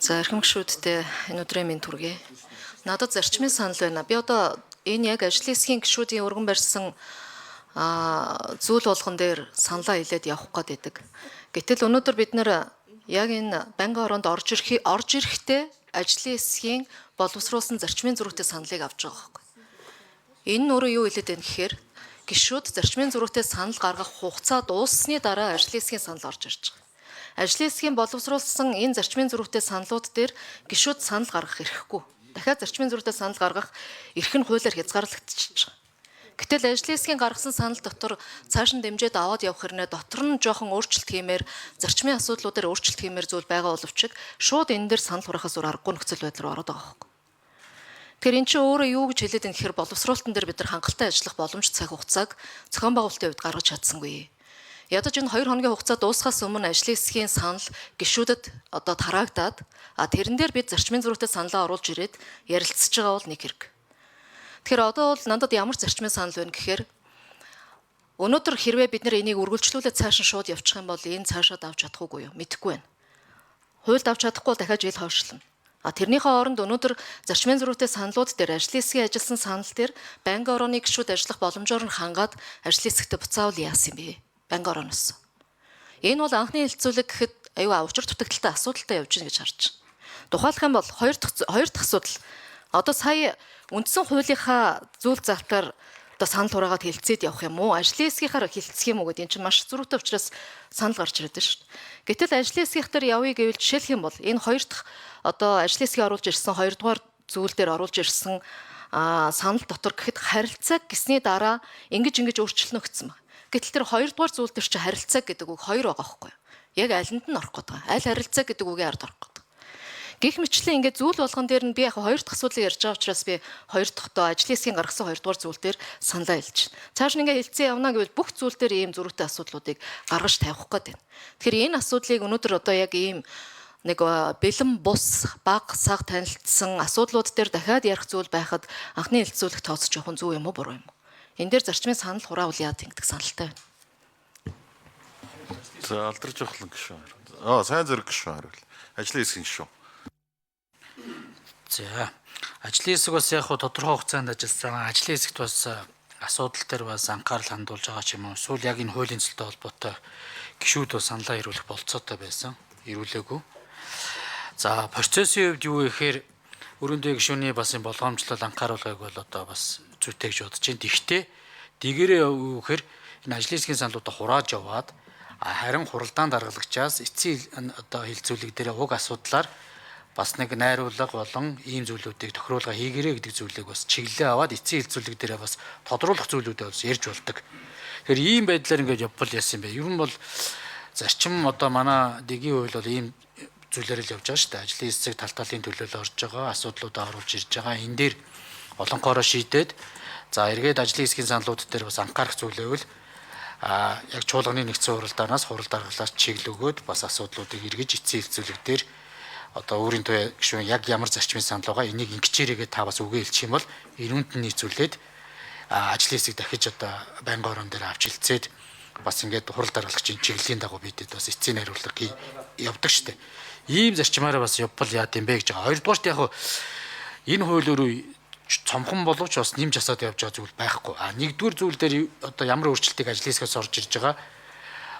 За эрхэмгшүүдтэй энэ өдрийн минь түргэе. Надад зарчмын санал байна. Би одоо энэ яг ажлын хэсгийн гишүүдийн өргөн барьсан зүйл болгон дээр саналаа хэлээд явах гээд байдаг. Гэтэл өнөөдөр бид нэр яг энэ банкны ороонд орж ирэхдээ ажлын хэсгийн боловсруулсан зарчмын зөрүүтэй саналыг авч байгаа байхгүй. Энэ нь өөрөө юу хэлээд байна гэхээр гишүүд зарчмын зөрүүтэй санал гаргах хугацаа дууссаны дараа ажлын хэсгийн санал орж ирж байгаа. Ажлын хэсгийн боловсруулсан энэ зарчмын зөрүүтэй саналууд дээр гишүүд санал гаргах эрхгүй. Дахиад зарчмын зөрүүтэй санал гаргах эрх нь хуулиар хязгаарлагдчихж байгаа. Гэтэл ажлын хэсгийн гаргасан санал дотор цааш нь дэмжиж аваад явах хэрнээ дотор нь жоохон өөрчлөлт хиймээр зарчмын асуудлуудаар өөрчлөлт хиймээр зүйл байгаа боловч шууд энэ дээр санал хураахаас өөр аргагүй нөхцөл байдал руу ороод байгаа байхгүй. Тэгэхээр эн чинь өөрөө юу гэж хэлээд байна гэхээр боловсруулалтын дээр бид нар хангалттай ажиллах боломж цаг хугацааг зохион байгуулалтын хувьд гаргаж чадсангүй. Ядаж энэ 2 хоногийн хугацаа дуусахаас өмнө ажлын хэсгийн санал гишүүдэд одоо тараагдаад тэрэн дээр бид зарчмын зөрүүтэй саналаа оруулж ирээд ярилцж байгаа бол нэг хэрэг. Тэгэхээр одоо бол надад ямар зарчмын санал байна гэхээр өнөөдөр хэрвээ бид нар энийг үргэлжлүүлээд цааш нь шууд явчих юм бол энэ цаашаа давж чадахгүй юу? Мэдэхгүй байна. Хуульд авч чадахгүй бол дахиад жил хойшлно. Тэрнийхээ оронд өнөөдөр зарчмын зөрүүтэй саналууд дээр ажлын хэсгийн ажилласан санал дээр банкны орооны гишүүд ажиллах боломжоор нь хангаад ажлын хэсэгтээ буцаавал яасан юм бэ? Банкны орооноос. Энэ бол анхны хэлцүүлэг гэхэд аюу учир дутагдaltaй асуудалтай явж гин гэж харж байна. Тухайлах юм бол хоёр дахь асуудал. Одоо сая үндсэн хуулийнхаа зүйл залтаар одоо санал хураагаад хэлцээд явах юм уу? Ажлын хэсгийнхаар хэлцэх юм уу гэдэг энэ чинь маш зөрүүтэй учраас санал гарч ирээд байна шүү дээ. Гэтэл ажлын хэсгийнх дээр явъя гэвэл жишээлх юм бол энэ хоёр дахь одоо ажлын хэсгийн оруулж ирсэн хоёрдугаар зүйл дээр оруулж ирсэн санал дотор гэхэд харилцааг гисний дараа ингэж өөрчлөлтнө гэсэн байна. Гэтэл тэр хоёрдугаар зүйл дээр чи харилцаа гэдэг үг хоёр байгаа байхгүй юу? Яг алинд нь орох гэдэг. Аль харилцаа гэдэг үгийн ард орох гэдэг. Гэх мэтлэн ингээд зүйл болгон дээр нь би яг хоёр дахь асуудлыг ярьж байгаа учраас би хоёр дахь одоо ажлын хэсгийн гаргасан хоёрдугаар зүйл дээр саналаа хэлж байна. Цааш нь ингээд хэлцээ явна гэвэл бүх зүйл дээр ийм зөрүүтэй асуудлуудыг гаргаж тавих гээд байна. Тэгэхээр энэ асуудлыг өнөөдөр одоо яг ийм нэг бэлэн бус баг саг танилцсан асуудлууд дээр дахиад ярих зүйл байхад анхны хэлцүүлэг тооцож явах нь зөв юм уу буруу юм уу? Энэ дээр зарчмын санал хураавал яа гэдэг саналтай байна. За алдарч явахлан гişүү. Сайн зэрэг гişүү хариул. Ажлын хэсгийн гişүү. За ажлын хэсэг бас яг тодорхой хугацаанд ажилласан. Ажлын хэсэгт бас асуудал дээр бас анхаарал хандуулж байгаа ч юм уу. Эсвэл яг энэ хуулийн цэлтэй холбоотой гişүүд бас саналаа ирүүлэх болцоотой байсан. Ирүүлээгүй. За процессын хувьд юу гэхээр өрөөндөө гишүүний бас энэ болгоомжлол анхааруулгыг бол одоо бас зүйтэй гэж бодож байна. Тэгвэл дэгээрээ юу гэхээр энэ ажлын хэсгийн саналуудаа хурааж яваад харин хуралдаан даргалагчаас эцсийн одоо хилцүүлэг дээр уг асуудлаар бас нэг найруулга болон ийм зүйлүүдийг тохируулга хийгэрээ гэдэг зүйлийг бас чиглэлээ аваад эцсийн хилцүүлэг дээр бас тодруулах зүйлүүдээ бас ярьж болдог. Тэгэхээр ийм байдлаар ингээд явбал яасан юм бэ? Ер нь бол зарчим одоо манай дэгийн хууль бол ийм зүйлээр л явж байгаа шүү дээ. Ажлын хэсэг талын төлөөлөл орж байгаа, асуудлуудаа оруулж ирж байгаа. Энэ дээр олонхоороо шийдээд за эргээд ажлын хэсгийн саналууд дээр бас анхаарах зүйлээвэл яг чуулганы нэгдсэн хуралдаанаас хурал даргалаас чиглэл өгөөд бас асуудлуудыг эргэж эцсийн хилцүүлэг дээр одоо өөрийн тоо гишүүн яг ямар зарчмын санал байгаа энийг ингэчээрээгээ та бас үгээ хэлчих юм бол эрүүнд нь нийцүүлээд ажлын хэсэг дахиж одоо банкны ороон дээр авч хилцээд бас ингээд хурал даргалагчийн чиглэлийн дагуу бидэд бас эцсийн хариулга явдаг штеп. Ийм зарчмаараа бас явбал яа гэм бэ гэж байгаа. Хоёрдугаарт яг энэ хуулиороо цомхон боловч бас нэмж асаад явж байгаа зүйл байхгүй. Нэгдүгээр зүйл дээр одоо ямар өөрчлөлтийг ажлын хэсгээс орж ирж байгаа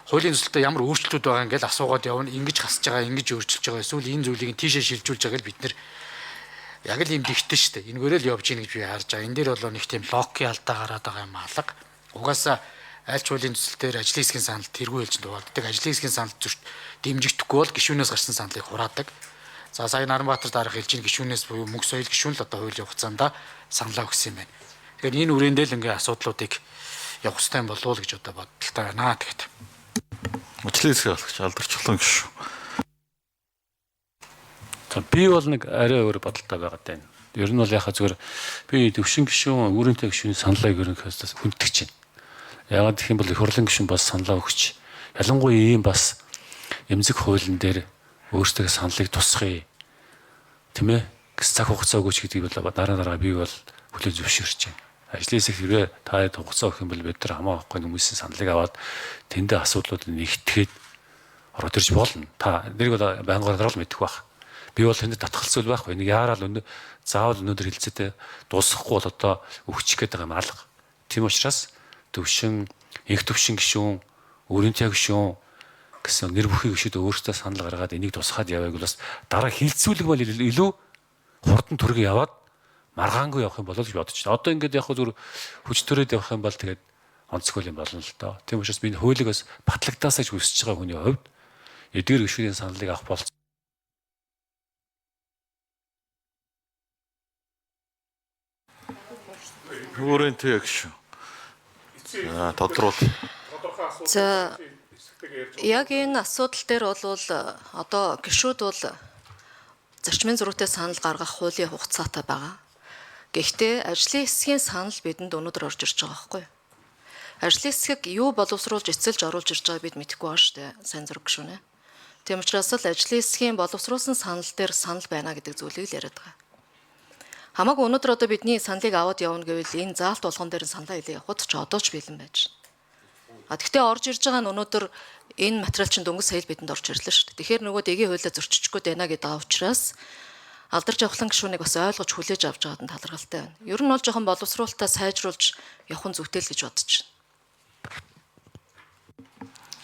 хуулийн төсөлтөд ямар өөрчлөлтүүд байгаа ингээл асуугаад явна. Ингэж хасж байгаа, ингэж өөрчилж байгаа. Эсвэл энэ зүйлийг тийшээ шилжүүлж байгаа л бид нэр яг л юм дэгтэн шүү дээ. Энэгээрээ л явж ийн гэж би харж байгаа. Энэ дээр бол нэг тийм логикийн алдаа гараад байгаа юм алга. Угаасаа айлч хуулийн төсөлтөөр ажлын хэсгийн санал тэргүй хэлж дууддаг. Ажлын хэсгийн санал зүрт дэмжигдэхгүй бол гишүүнээс гарсан саналыг хураадаг. За сая Наранбаатар дарга хэлж ийн гишүүнээс буюу мөнх соёл гишүүн л одоо хуулийн хугацаанд саналаа өгсөн юм байна. Тэгэхээр энэ үрээндээ л ингээ асуудлуудыг явах хэрэгтэй юм болов уу гэж одоо бодолтой байна тэгэхэд. Ажлын хэсгийн алхагч алдарчлан гişүү. За би бол нэг арай өөр бодолтой байгаа даа. Ер нь бол яхаа зүгээр би төвшин гишүүн өрөөнтэй гишүүний саналаа ерөнхийдөө хүндэж байна. Яагаад гэх юм бол их хурлын гишүүн бас саналаа өгч ялангуяа ийм бас эмзэг хуулийн дээр өөрсдөө саналыг тусгая. Тэ мэ? Гэс цаг хугацаа өгөөч гэдгийг бол дараа би бол хүлээн зөвшөөрч байна. Ажлын хэсэг хэрэг та хугацаа өгөх юм бол бид нар хамаа авахгүй хүмүүсийн саналыг аваад тэндээ асуудлууд нэгтгэхэд ороод ирж болно. Та нэрийг бол байнгын гаргал мэдэх байх. Би бол энэ татгал зүйл байхгүй. Энийг яарал заавал өнөөдөр хилцээтэй дуусгахгүй бол одоо өгчих гээд байгаа юм алга. Тийм учраас төвшин, их төвшин гишүүн, өрөнтэй гишүүн гэсэн нэр бүхий гишүүд өөрсдөө санал гаргаад энийг тусгаад явааг бол бас дараа хилцүүлэг бол илүү хурдан түргэн яваад маргаангүй явах юм болол гэж бодож байна. Одоо ингээд яг зүгээр хүчтөрөөд явах юм бол тэгээд онцгой юм болно л доо. Тийм учраас би хуулийг бас батлагдаасаа ч үсэж байгаа хүний хувьд эдгээр гишүүдийн саналыг авах бол Өрөнтэй гişүүн. Тодруулах. За яг энэ асуудал дээр бол одоо гишүүд бол зарчмын зөрүүтэй санал гаргах хуулийн хугацаатай байгаа. Гэхдээ ажлын хэсгийн санал бидэнд өнөөдөр орж ирж байгаа байхгүй юу? Ажлын хэсгийг юу боловсруулж эцэлж оруулж ирж байгааг бид мэдэхгүй байна шүү дээ. Сайн зураг гишүүнэ. Тийм учраас л ажлын хэсгийн боловсруулсан санал дээр санал байна гэдэг зүйлийг л яриад байгаа. Хамаагүй өнөөдөр одоо бидний саналыг аваад явна гэвэл энэ заалт болгон дээр саналаа хэлээ явахд ч одоо ч бэлэн байж байна. Гэхдээ орж ирж байгаа нь өнөөдөр энэ материал чинь дөнгөж сая бидэнд орж ирлээ шүү дээ. Тэгэхээр нөгөө дэгийн хуулиа зөрчиж гээд байна гэдэг учраас алдарч авахлан гишүүнийг бас ойлгож хүлээж авч байгаад нь талархалтай байна. Ер нь бол жоохон боловсруулалтаа сайжруулж явах нь зүйтэй л гэж бодож байна.